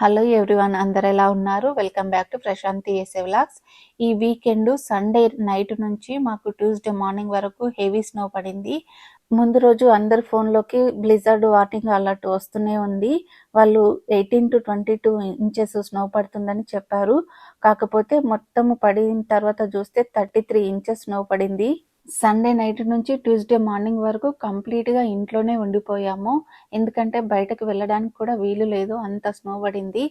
Hello everyone, అందరు ఎలా ఉన్నారు? వెల్కమ్ బ్యాక్ టు ప్రశాంతి ఏసే వ్లాగ్స్. ఈ వీకెండ్ సండే నైట్ నుంచి మాకు ట్యూస్డే మార్నింగ్ వరకు హెవీ స్నో పడింది. ముందు రోజు అందరి ఫోన్లోకి బ్లిజర్డ్ వార్నింగ్ అలర్ట్ వస్తూనే ఉంది. వాళ్ళు 18 to 22 ఇంచెస్ స్నో పడుతుందని చెప్పారు. కాకపోతే మొత్తం పడిన తర్వాత చూస్తే 33 ఇంచెస్ స్నో పడింది. సండే నైట్ నుంచి ట్యూస్డే మార్నింగ్ వరకు కంప్లీట్గా ఇంట్లోనే ఉండిపోయాము. ఎందుకంటే బయటకు వెళ్ళడానికి కూడా వీలు లేదు, అంత స్నో పడింది.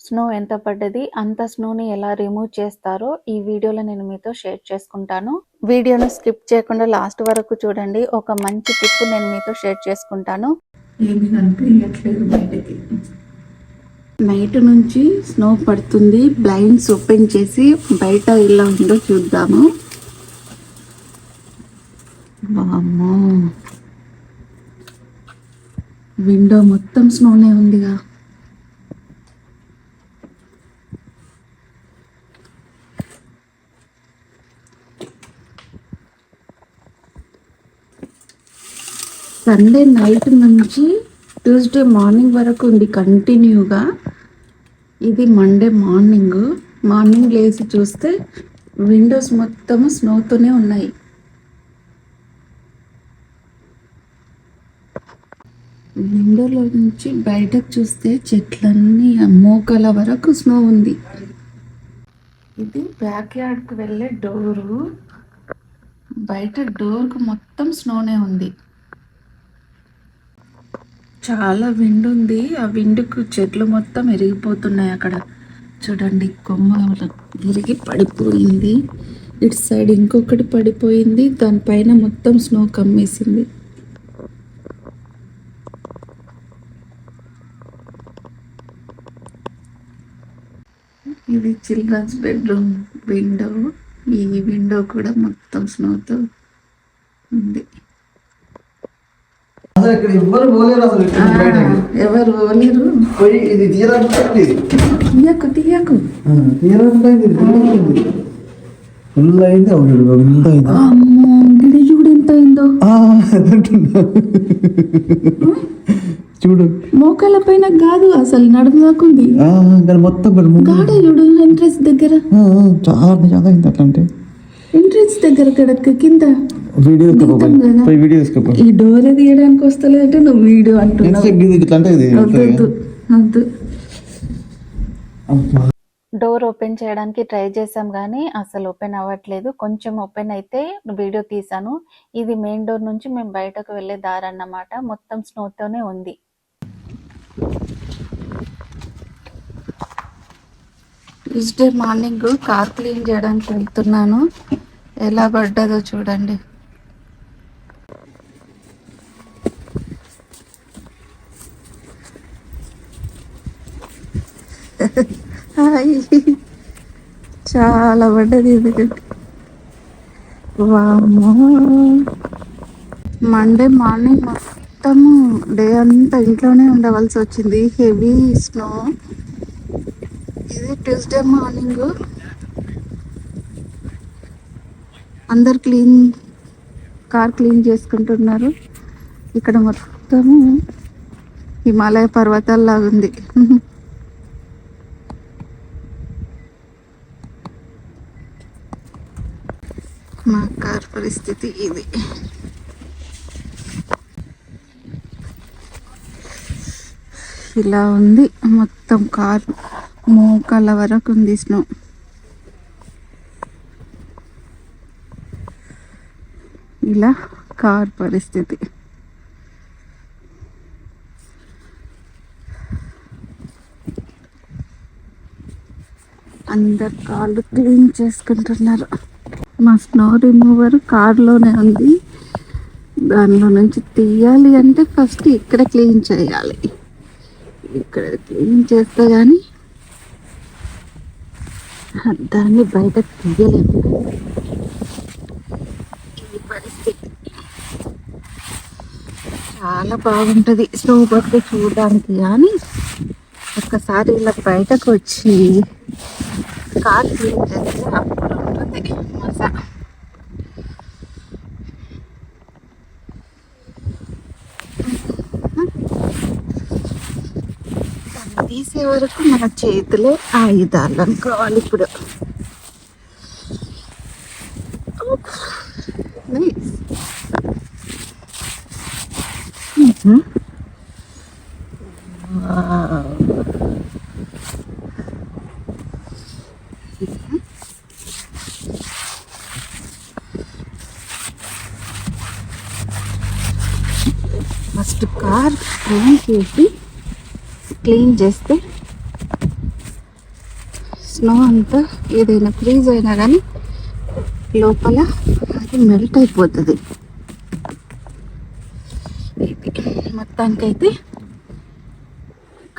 స్నో ఎంత పడ్డది, అంత స్నోని ఎలా రిమూవ్ చేస్తారో ఈ వీడియోలో నేను మీతో షేర్ చేసుకుంటాను. వీడియోను స్కిప్ చేయకుండా లాస్ట్ వరకు చూడండి. ఒక మంచి టిప్ నేను మీతో షేర్ చేసుకుంటాను. ఏమి కనిపించట్లేదు బయటకి. నైట్ నుంచి స్నో పడుతుంది. బ్లైండ్స్ ఓపెన్ చేసి బయట ఎలా ఉందో చూద్దాము. వామ్మో, విండో మొత్తం స్నోనే ఉందిగా. సండే నైట్ నుంచి ట్యూస్డే మార్నింగ్ వరకు ఉంది కంటిన్యూగా. ఇది మండే మార్నింగ్ లేచి చూస్తే విండోస్ మొత్తము స్నోతోనే ఉన్నాయి. విండోలో నుంచి బయటకు చూస్తే చెట్లన్నీ మోకాల వరకు స్నో ఉంది. ఇది బ్యాక్ యార్డ్కి వెళ్ళే డోరు. బయట డోర్కు మొత్తం స్నోనే ఉంది. చాలా విండ్ ఉంది. ఆ విండ్కు చెట్లు మొత్తం ఎరిగిపోతున్నాయి. అక్కడ చూడండి, కొమ్మ విరిగి పడిపోయింది. ఇటు సైడ్ ఇంకొకటి పడిపోయింది. దానిపైన మొత్తం స్నో కమ్మేసింది. ఇది చిల్డ్రన్స్ బెడ్రూమ్ విండో. ఈ విండో కూడా మొత్తం స్నోతో ఉంది. ఎవరు పోలేరు. తీయకు ఫుల్ అయింది. అమ్మో, గిడి చూడు ఎంత అయిందో. చూడు, మోకాల పైన కాదు, అసలు నడుము దాకుంది. మొత్తం గాడ చూడు, ఎంట్రెన్స్ దగ్గర చాలా అట్లా. ఎంట్రెన్స్ దగ్గర కడక కింద ఈ డోర్ తీయడానికి వస్తలేదంటే నువ్వు వీడియో అంటున్నావు. డోర్ ఓపెన్ చేయడానికి ట్రై చేసాం కానీ అసలు ఓపెన్ అవ్వట్లేదు. కొంచెం ఓపెన్ అయితే వీడియో తీసాను. ఇది మెయిన్ డోర్ నుంచి మేము బయటకు వెళ్ళే దారి అన్నమాట. మొత్తం స్నోతోనే ఉంది. ట్యూస్డే మార్నింగ్ కార్ క్లీన్ చేయడానికి వెళ్తున్నాను. ఎలా పడ్డదో చూడండి. చాలా పడ్డది ఇది. వామ్మో, మండే మార్నింగ్ మొత్తము డే అంతా ఇంట్లోనే ఉండవలసి వచ్చింది. Heavy snow. ఇది ట్యూస్డే మార్నింగ్. అందరు కార్ క్లీన్ చేసుకుంటున్నారు. ఇక్కడ మొత్తము హిమాలయ పర్వతాల్లాగా ఉంది. మా కార్ పరిస్థితి ఇది. ఇలా ఉంది మొత్తం. కార్ మోకాళ్ళ వరకు ఉంది స్నో. ఇలా కార్ పరిస్థితి. అందరు కార్లు క్లీన్ చేసుకుంటున్నారు. మా స్నో రిమూవర్ కార్లోనే ఉంది. దానిలో నుంచి తీయాలి అంటే ఫస్ట్ ఇక్కడ క్లీన్ చేయాలి. ఇక్కడ క్లీన్ చేస్తే కానీ దాన్ని బయట తీయలేము. ఈ పరిస్థితి చాలా బాగుంటుంది స్నో పడితే చూడడానికి. కానీ ఒక్కసారి ఇలా బయటకు వచ్చి కార్ క్లీన్ చేస్తే అప్పుడు ఉంటుంది మజా. తీసే చేసే వరకు మన చేతిలో ఆయుధాలు అనుకోవాలి ఇప్పుడు. ఫస్ట్ కార్ క్లీన్ చేస్తే స్నో అంతా ఏదైనా ఫ్రీజ్ అయినా కానీ లోపల అది మెల్ట్ అయిపోతుంది. మొత్తానికైతే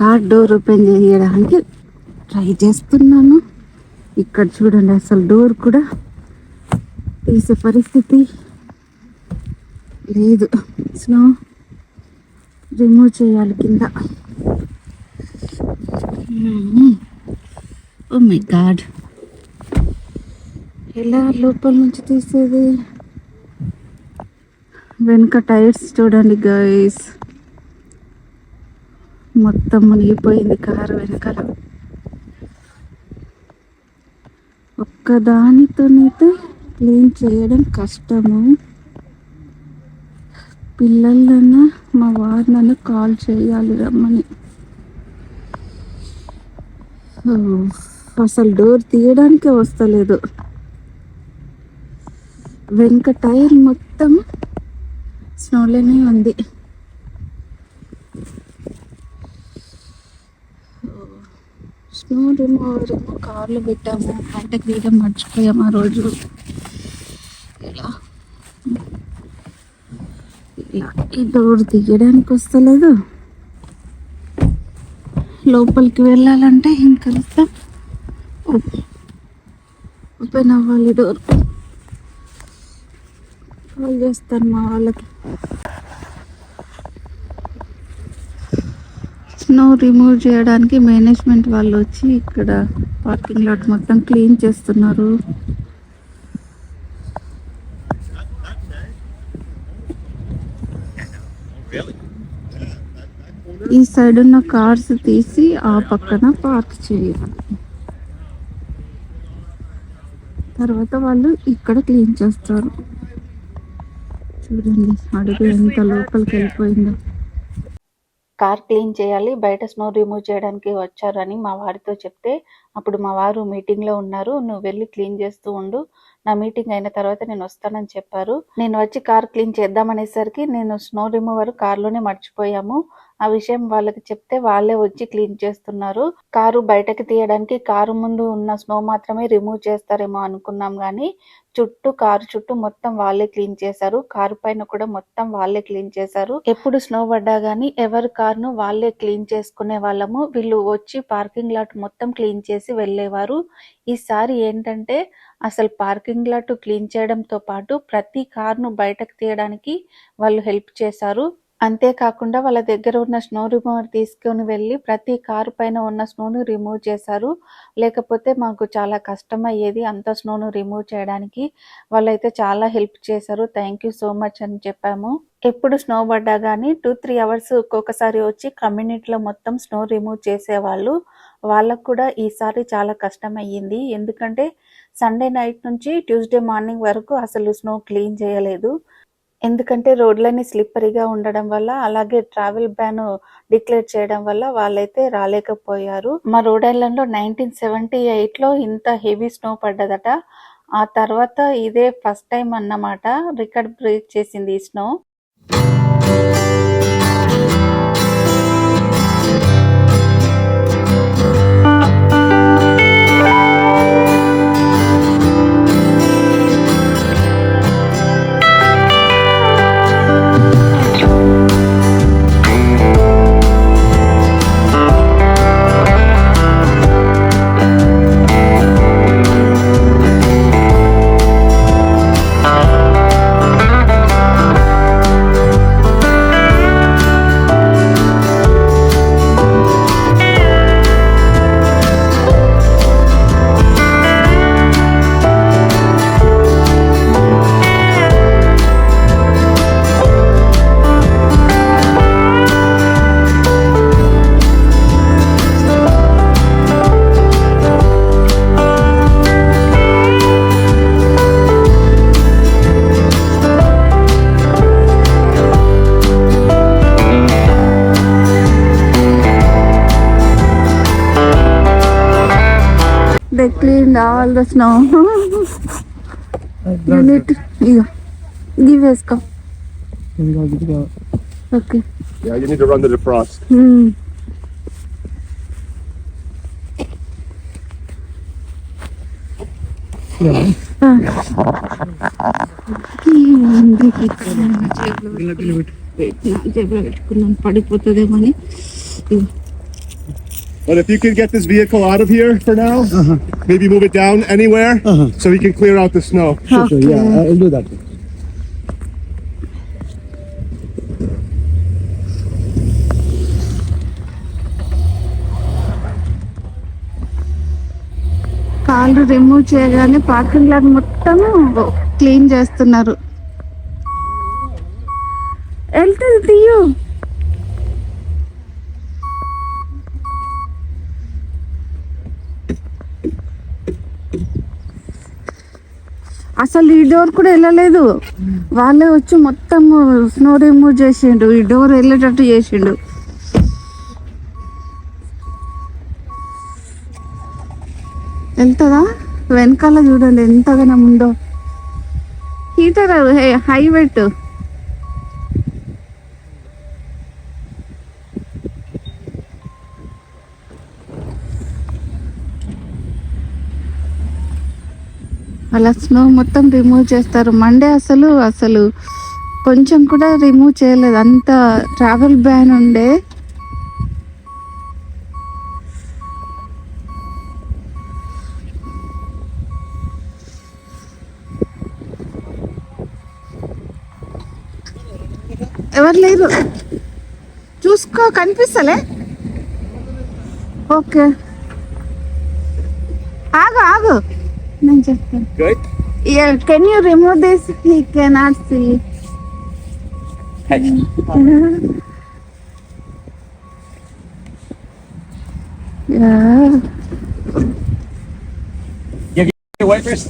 కార్ డోర్ ఓపెన్ చేయడానికి ట్రై చేస్తున్నాను. ఇక్కడ చూడండి, అసలు డోర్ కూడా తీసే పరిస్థితి లేదు. స్నో రిమూవ్ చేయాలి కింద. ఓ మై గాడ్, ఎలా లోపల నుంచి తీసేది? వెనుక టైర్స్ చూడండి గైస్, మొత్తం మునిగిపోయింది కారు వెనకాల. ఒక్కదానితోనైతే క్లీన్ చేయడం కష్టము. పిల్లలన్నా మా వారినన్నా కాల్ చేయాలి రమ్మని. అసలు డోర్ తీయడానికే వస్తలేదు. వెనుక టైర్ మొత్తం స్నోలోనే ఉంది. స్నో రిమూవర్ ఏమో కార్లో పెట్టాము, బయటకు తీయడం మర్చిపోయాము ఆ రోజు. ఇలా ఈ డోర్ తీయడానికి వస్తలేదు. లోపలికి వెళ్ళాలంటే ఇంకా ఓపెన్ అవ్వాలి డోర్. కాల్ చేస్తాను మా వాళ్ళకి. స్నో రిమూవ్ చేయడానికి మేనేజ్మెంట్ వాళ్ళు వచ్చి ఇక్కడ పార్కింగ్ లాట్ మొత్తం క్లీన్ చేస్తున్నారు. ఈ సైడ్ ఉన్న కార్స్ తీసి ఆ పక్కన పార్క్ చేయాలి. తర్వాత వాళ్ళు ఇక్కడ క్లీన్ చేస్తారు. చూడండి అడుగు ఎంత లోపలికి వెళ్ళిపోయిందో. కార్ క్లీన్ చేయాలి, బయట స్నో రిమూవ్ చేయడానికి వచ్చారని మా వారితో చెప్తే, అప్పుడు మా వారు మీటింగ్లో ఉన్నారు, నువ్వు వెళ్ళి క్లీన్ చేస్తూ ఉండు, నా మీటింగ్ అయిన తర్వాత నేను వస్తానని చెప్పారు. నేను వచ్చి కార్ క్లీన్ చేద్దామనేసరికి నేను స్నో రిమూవర్ కార్లోనే మర్చిపోయాము. ఆ విషయం వాళ్ళకి చెప్తే వాళ్ళే వచ్చి క్లీన్ చేస్తున్నారు. కారు బయటకి తీయడానికి కారు ముందు ఉన్న స్నో మాత్రమే రిమూవ్ చేస్తారేమో అనుకున్నాం, కానీ కారు చుట్టూ మొత్తం వాళ్ళే క్లీన్ చేశారు. కారు పైన కూడా మొత్తం వాళ్ళే క్లీన్ చేశారు. ఎప్పుడు స్నో పడ్డా గానీ ఎవరి కార్ను వాళ్ళే క్లీన్ చేసుకునే వాళ్ళము. వీళ్ళు వచ్చి పార్కింగ్ లాట్ మొత్తం క్లీన్ చేసి వెళ్ళేవారు. ఈసారి ఏంటంటే అసలు పార్కింగ్ లాట్ క్లీన్ చేయడంతో పాటు ప్రతి కార్ను బయటకు తీయడానికి వాళ్ళు హెల్ప్ చేశారు. అంతేకాకుండా వాళ్ళ దగ్గర ఉన్న స్నో రిమూవర్ తీసుకొని వెళ్ళి ప్రతి కారు పైన ఉన్న స్నోను రిమూవ్ చేశారు. లేకపోతే మాకు చాలా కష్టం అయ్యేది అంత స్నోను రిమూవ్ చేయడానికి. వాళ్ళైతే చాలా హెల్ప్ చేశారు. థ్యాంక్ యూ సో మచ్ అని చెప్పాము. ఎప్పుడు స్నో పడ్డా కానీ 2-3 అవర్స్ ఒక్కొక్కసారి వచ్చి కమ్యూనిటీలో మొత్తం స్నో రిమూవ్ చేసేవాళ్ళు. వాళ్ళకు కూడా ఈసారి చాలా కష్టం అయ్యింది. ఎందుకంటే సండే నైట్ నుంచి ట్యూస్డే మార్నింగ్ వరకు అసలు స్నో క్లీన్ చేయలేదు. ఎందుకంటే రోడ్లన్నీ స్లిప్పరీగా ఉండడం వల్ల, అలాగే ట్రావెల్ బ్యాన్ డిక్లేర్ చేయడం వల్ల వాళ్ళైతే రాలేకపోయారు. మా రోడ్ ఐలాండ్లో 1978లో ఇంత హెవీ స్నో పడ్డదట. ఆ తర్వాత ఇదే ఫస్ట్ టైం అన్నమాట రికార్డ్ బ్రేక్ చేసింది ఈ snow. they cleaned all the snow. You need to give us go. Okay. Yeah, you need to run to the frost. పడిపోతుందేమని. But if you can get this vehicle out of here for now, maybe move it down anywhere so we can clear out the snow. Okay. Yeah, I'll do that. కాళ్ళు remove చేయగానే parking lot మొత్తం clean చేస్తున్నారు. వెళ్తుంది తీయు. అసలు ఈ door కూడా వెళ్ళలేదు, వాళ్ళే వచ్చి మొత్తం స్నో రిమూవ్ చేసిండు, ఈ డోర్ వెళ్ళేటట్టు చేసిండు. వెళ్తుందా? వెనకాల చూడండి ఎంతగానో ఉందో. హీటర్ హై పెట్టు. అలా స్నో మొత్తం రిమూవ్ చేస్తారు. మండే అసలు కొంచెం కూడా రిమూవ్ చేయలేదు, అంత ట్రావెల్ బ్యాన్ ఉండే. ఎవరు లేరు, చూసుకో, కనిపిస్తలే. ఓకే, ఆగు నేను చెప్తాను. Can you remove this? He cannot see. Your wipers?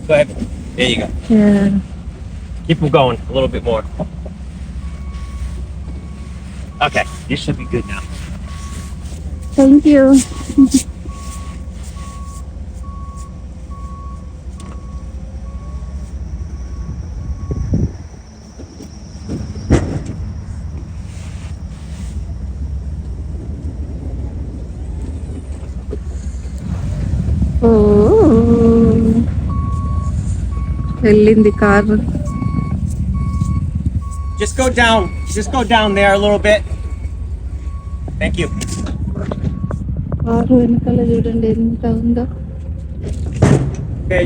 Go ahead. There you go. Yeah. Keep them going a little bit more. Okay, you should be good now. Thank you. వెళ్ళింది car. Just go down. Just go down there a little bit. Thank you. Car వెనకాల చూడండి ఎంత ఉందో. Okay,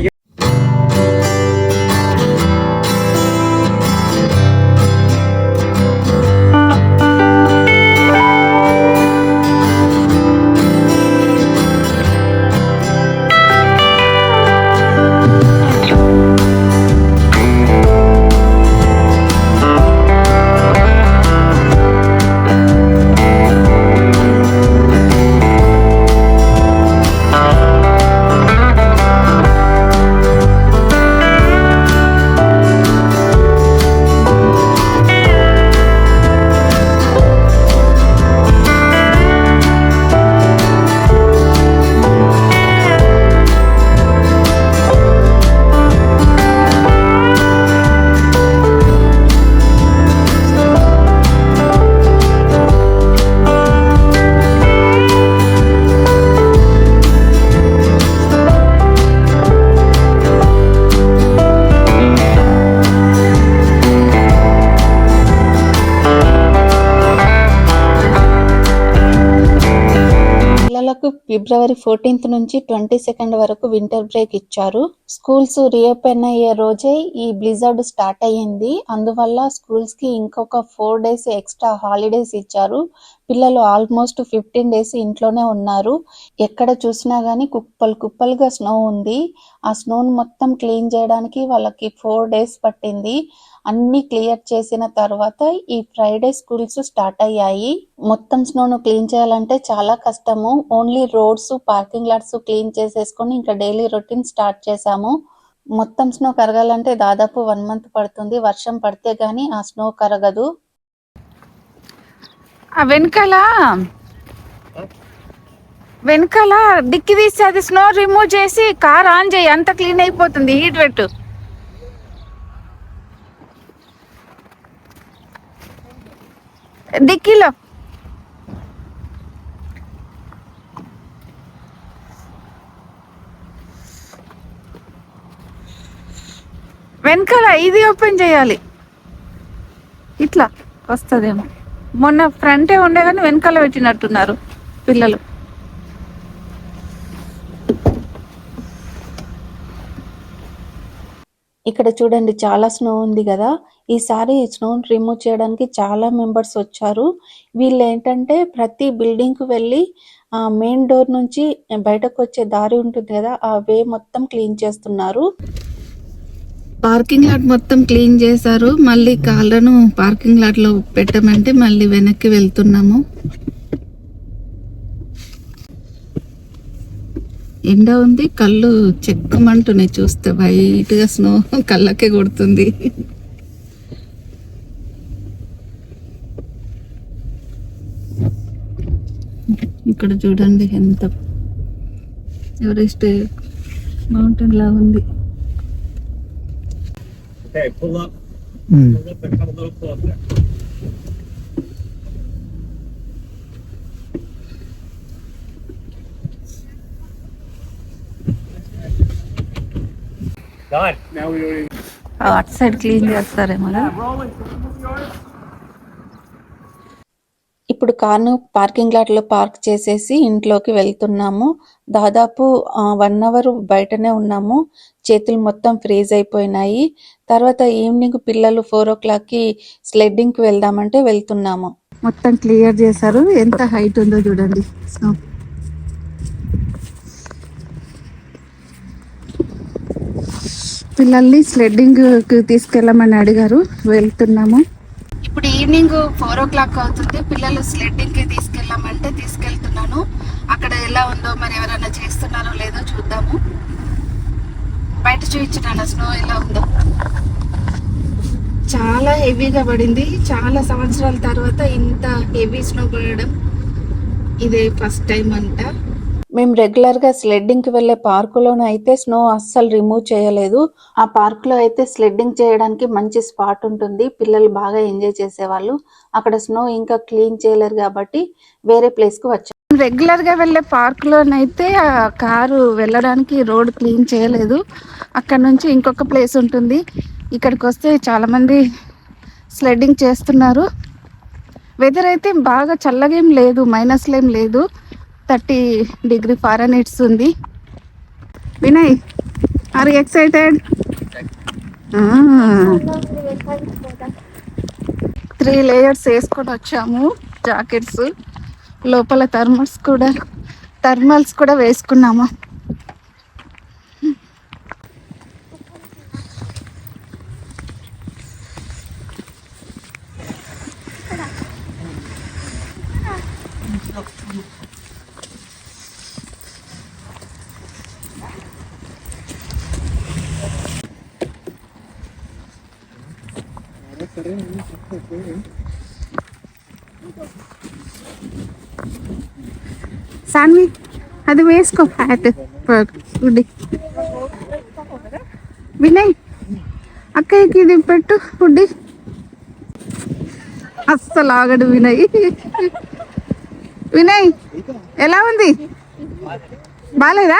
ఫిబ్రవరి 14th నుంచి 22nd వరకు winter break ఇచ్చారు. Schools reopen అయ్యే రోజే ఈ బ్లిజర్డ్ స్టార్ట్ అయ్యింది. అందువల్ల స్కూల్స్ కి ఇంకొక 4 days ఎక్స్ట్రా హాలిడేస్ ఇచ్చారు. పిల్లలు ఆల్మోస్ట్ 15 days ఇంట్లోనే ఉన్నారు. ఎక్కడ చూసినా గానీ కుప్పలుగా స్నో ఉంది. ఆ స్నోని మొత్తం క్లీన్ చేయడానికి వాళ్ళకి 4 days పట్టింది. అన్ని క్లియర్ చేసిన తర్వాత ఈ ఫ్రైడే స్కూల్స్ స్టార్ట్ అయ్యాయి. మొత్తం స్నోను క్లీన్ చేయాలంటే చాలా కష్టము. Only roads, parking LADS clean చేసేసుకొని ఇంకా డైలీ రొటీన్ స్టార్ట్ చేసాము. మొత్తం స్నో కరగాలంటే దాదాపు 1 month పడుతుంది. వర్షం పడితే గానీ ఆ స్నో కరగదు. ఆ వెనకాల వెనకాల డిక్కి తీసి అది స్నో రిమూవ్ చేసి కార్ ఆన్ చేయి, అంత క్లీన్ అయిపోతుంది. హీట్ పెట్టు. డిక్కీలో వెనకాల ఇది ఓపెన్ చేయాలి. ఇట్లా వస్తుందేమో. మొన్న ఫ్రంటే ఉండే కానీ వెనకాల పెట్టినట్టున్నారు పిల్లలు. ఇక్కడ చూడండి చాలా స్నో ఉంది కదా. ఈసారి స్నో రిమూవ్ చేయడానికి చాలా మెంబర్స్ వచ్చారు. వీళ్ళు ఏంటంటే ప్రతి బిల్డింగ్ కు వెళ్ళి మెయిన్ డోర్ నుంచి బయటకు వచ్చే దారి ఉంటుంది కదా, ఆ వే మొత్తం క్లీన్ చేస్తున్నారు. పార్కింగ్ లాట్ మొత్తం క్లీన్ చేశారు. మళ్ళీ కార్లను పార్కింగ్ లాట్ లో పెట్టమంటే మళ్ళీ వెనక్కి వెళ్తున్నాము. ఎండ ఉంది, కళ్ళు చెక్కమంటున్నాయి చూస్తే. వైట్ గా స్నో కళ్ళకే కొడుతుంది. ఇక్కడ చూడండి ఎంత ఎవరెస్ట్ మౌంటైన్ లా ఉంది. Okay, pull up. Pull up and come a little closer. Done. Now we already. అటు సైడ్ క్లీన్ చేస్తారేమో. ఇప్పుడు కార్ను పార్కింగ్ లాట్ లో పార్క్ చేసేసి ఇంట్లోకి వెళ్తున్నాము. దాదాపు 1 అవర్ బయటనే ఉన్నాము. చేతులు మొత్తం ఫ్రీజ్ అయిపోయినాయి. తర్వాత ఈవినింగ్ పిల్లలు 4 o'clock కి స్లెడ్డింగ్ కి వెళ్దామంటే వెళ్తున్నాము. మొత్తం క్లియర్ చేశారు. ఎంత హైట్ ఉందో చూడండి స్నో. పిల్లల్ని స్లెడ్డింగ్ కి తీసుకెళ్ళమని అడిగారు, వెళ్తున్నాము. ఇప్పుడు ఈవినింగ్ 4 o'clock అవుతుంది. పిల్లలు స్లెడ్డింగ్ కి తీసుకెళ్ళామంటే తీసుకెళ్తున్నాను. అక్కడ ఎలా ఉందో మరి ఎవరైనా చేస్తున్నారో లేదో చూద్దాము. బయట చూపించిన స్నో ఎలా ఉందో. చాలా హెవీగా పడింది. చాలా సంవత్సరాల తర్వాత ఇంత హెవీ స్నో పడడం ఇదే ఫస్ట్ టైం అంట. మేము రెగ్యులర్ గా స్లెడ్డింగ్ కి వెళ్లే పార్కులోనే అయితే స్నో అస్సలు రిమూవ్ చేయలేదు. ఆ పార్క్ లో అయితే స్లెడ్డింగ్ చేయడానికి మంచి స్పాట్ ఉంటుంది. పిల్లలు బాగా ఎంజాయ్ చేసేవాళ్ళు. అక్కడ స్నో ఇంకా క్లీన్ చేయలేరు కాబట్టి వేరే ప్లేస్ కు వచ్చాం. రెగ్యులర్ గా వెళ్లే పార్క్ లోనైతే ఆ కారు వెళ్ళడానికి రోడ్ క్లీన్ చేయలేదు. అక్కడ నుంచి ఇంకొక ప్లేస్ ఉంటుంది. ఇక్కడికి వస్తే చాలా మంది స్లెడ్డింగ్ చేస్తున్నారు. వెదర్ అయితే బాగా చల్లగా ఏం లేదు, మైనస్లో ఏం లేదు. 30°F ఉంది. Vinay, are you excited? 3 layers వేసుకొని వచ్చాము జాకెట్స్. లోపల థర్మల్స్ కూడా వేసుకున్నాము. సాన్వి అది వేసుకో హ్యాట్. వినయ్ అక్కయ్యకి ఇది పెట్టు హుడ్డి. అస్సలు ఆగడు వినయ్. వినయ్ ఎలా ఉంది? బాగాలేదా?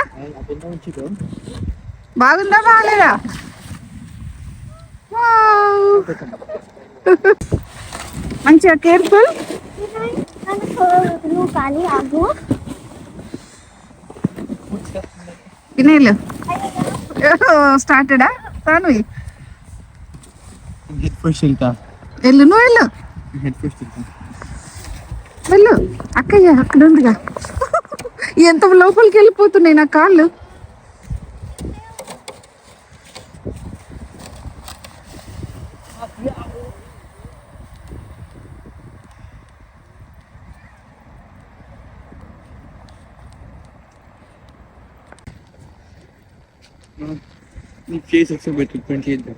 బాగుందా బాగాలేదా? మంచిగా కేర్ఫుల్. వినయ్లు స్టార్టెడా? సాను Head first వెళ్తా. వెళ్ళు, నువ్వు వెళ్ళు. Head first వెళ్తా. వెళ్ళు. అక్కయ్య అక్కడ ఉందిగా. ఎంత లోపలికి వెళ్ళిపోతున్నాయి నా కాళ్ళు. నీ ఫేస్ ఒకసారి పెట్టు, 28.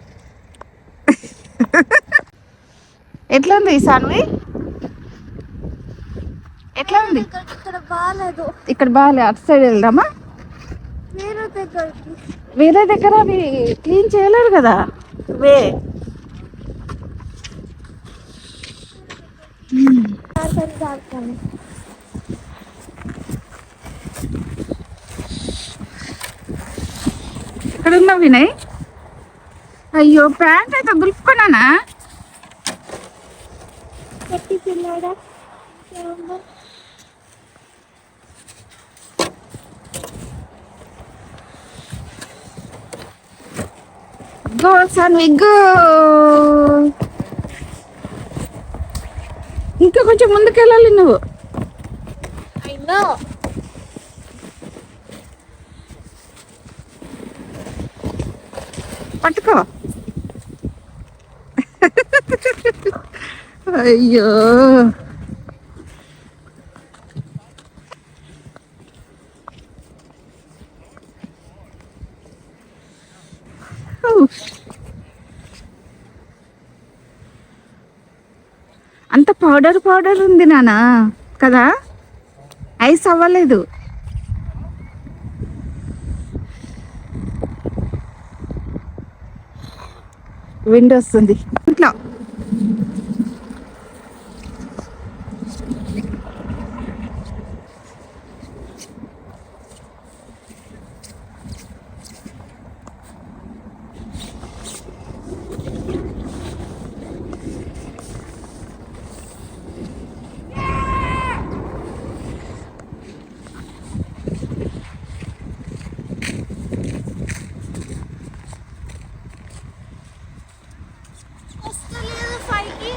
ఎట్లా ఉంది సాన్వి? ఎట్లా ఉంది? బాగాలేదు. ఇక్కడ బాగాలే, అటు సైడ్ వెళ్దామా? వేరే దగ్గరికి. వేరే దగ్గర అవి క్లీన్ చేయలేరు కదా వే. ఇక్కడ ఉన్నావు వినయ్. అయ్యో ప్యాంట్ అయితే దులుపుకున్నానా? పెట్టి పిల్లాడా గో సన్వి గో. ఇంకా కొంచెం ముందుకెళ్ళాలి నువ్వు. అయినా పట్టుకో. అయ్యో అంత పౌడర్ ఉంది నానా కదా, ఐస్ అవ్వలేదు. విండ్ వస్తుంది ఇంట్లో. వస్తలేదు పైకి.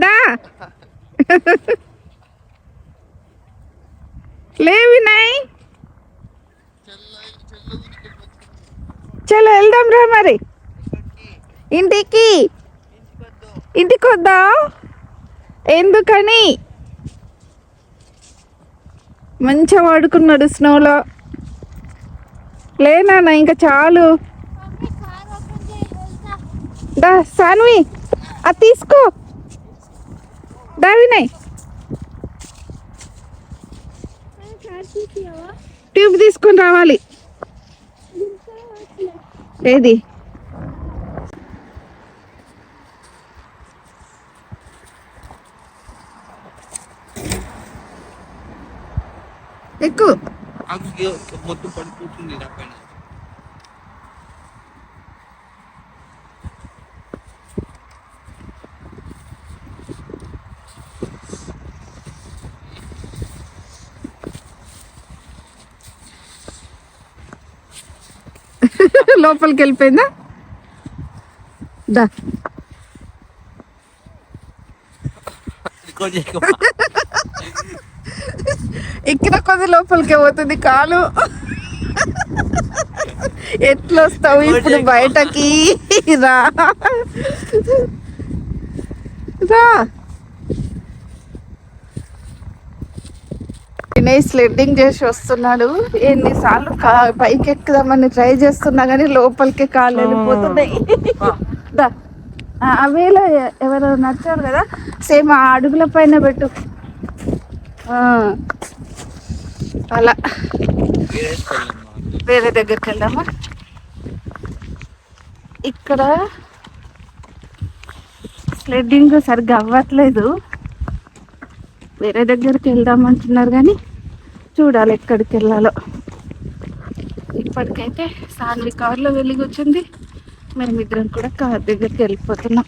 దా లే వినయ్, చలో వెళ్దాం రా మరి. ఇంటికి వద్దా? ఎందుకని? మంచిగా వాడుకున్నాడు స్నోలో. లేనా ఇంకా చాలు. దా సాన్వి అది తీసుకో. దా వినయ్, ట్యూబ్ తీసుకొని రావాలి. ఏది ఎక్కువ మొత్తం పడిపోతుంది నా పైన. లోపలికి వెళ్ళిపోయిందా? దా ఎక్కిన కొద్ది లోపలికి పోతుంది కాలు. ఎట్లా వస్తావు ఇప్పుడు బయటకి? రా రా. వినయ్ స్లెడ్డింగ్ చేసి వస్తున్నాడు. ఎన్నిసార్లు పైకి ఎక్కుదామని ట్రై చేస్తున్నా కానీ లోపలికి కాళ్ళు వెళ్ళిపోతున్నాయి. దా అవేలా ఎవరు నచ్చారు కదా, సేమ్ ఆ అడుగుల పైన పెట్టు. అలా వేరే దగ్గరికి వెళ్దామా? ఇక్కడ స్లెడ్డింగ్ సరిగ్గా అవ్వట్లేదు. వేరే దగ్గరికి వెళ్దామంటున్నారు కానీ చూడాలి ఎక్కడికి వెళ్ళాలో. ఇప్పటికైతే సాన్వి కార్లో వెళ్ళి కూర్చుంది. మేమిద్దరం కూడా కార్ దగ్గరికి వెళ్ళిపోతున్నాం.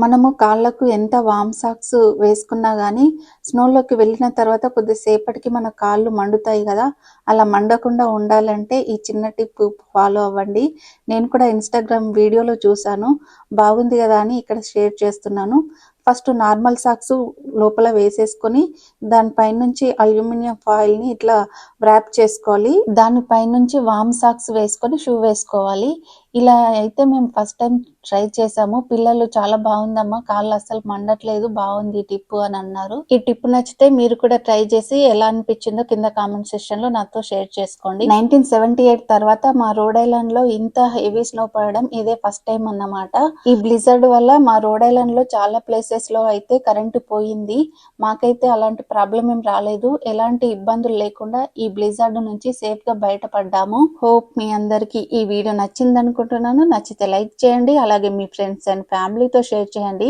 మనము కాళ్ళకు ఎంత వామ్ సాక్స్ వేసుకున్నా గానీ స్నోలోకి వెళ్ళిన తర్వాత కొద్దిసేపటికి మన కాళ్ళు మండుతాయి కదా, అలా మండకుండా ఉండాలంటే ఈ చిన్న టిప్ ఫాలో అవ్వండి. నేను కూడా ఇన్స్టాగ్రామ్ వీడియోలో చూసాను, బాగుంది కదా అని ఇక్కడ షేర్ చేస్తున్నాను. ఫస్ట్ నార్మల్ సాక్స్ లోపల వేసేసుకొని దానిపై నుంచి అల్యూమినియం ఫాయిల్ ని ఇట్లా వ్రాప్ చేసుకోవాలి. దానిపై నుంచి వామ్ సాక్స్ వేసుకొని షూ వేసుకోవాలి. ఇలా అయితే మేము ఫస్ట్ టైం ట్రై చేసాము. పిల్లలు చాలా బాగుందమ్మా, కాళ్ళు అస్సలు మండట్లేదు, బాగుంది ఈ టిప్ అని అన్నారు. ఈ టిప్ నచ్చితే మీరు కూడా ట్రై చేసి ఎలా అనిపించిందో కింద కామెంట్ సెక్షన్ లో నాతో షేర్ చేసుకోండి. 1978 తర్వాత మా రోడ్ ఐలాండ్ లో ఇంత హెవీ స్నో పడడం ఇదే ఫస్ట్ టైం అన్నమాట. ఈ బ్లిజర్డ్ వల్ల మా రోడ్ ఐలాండ్ లో చాలా ప్లేసెస్ లో అయితే కరెంటు పోయింది. మాకైతే అలాంటి ప్రాబ్లం ఏం రాలేదు, ఎలాంటి ఇబ్బందులు లేకుండా ఈ బ్లిజర్డ్ నుంచి సేఫ్ గా బయటపడ్డాము. హోప్ మీ అందరికి ఈ వీడియో నచ్చింది అనుకుంటున్నాను. నచ్చితే లైక్ చేయండి, అలాగే మీ ఫ్రెండ్స్ అండ్ ఫ్యామిలీతో షేర్ చేయండి.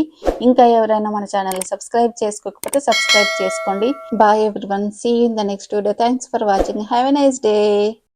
ఇంకా ఎవరైనా మన ఛానల్ ని సబ్స్క్రైబ్ చేసుకోకపోతే సబ్స్క్రైబ్ చేసుకోండి. Bye everyone, see you in the next video. Thanks for watching. Have a nice day.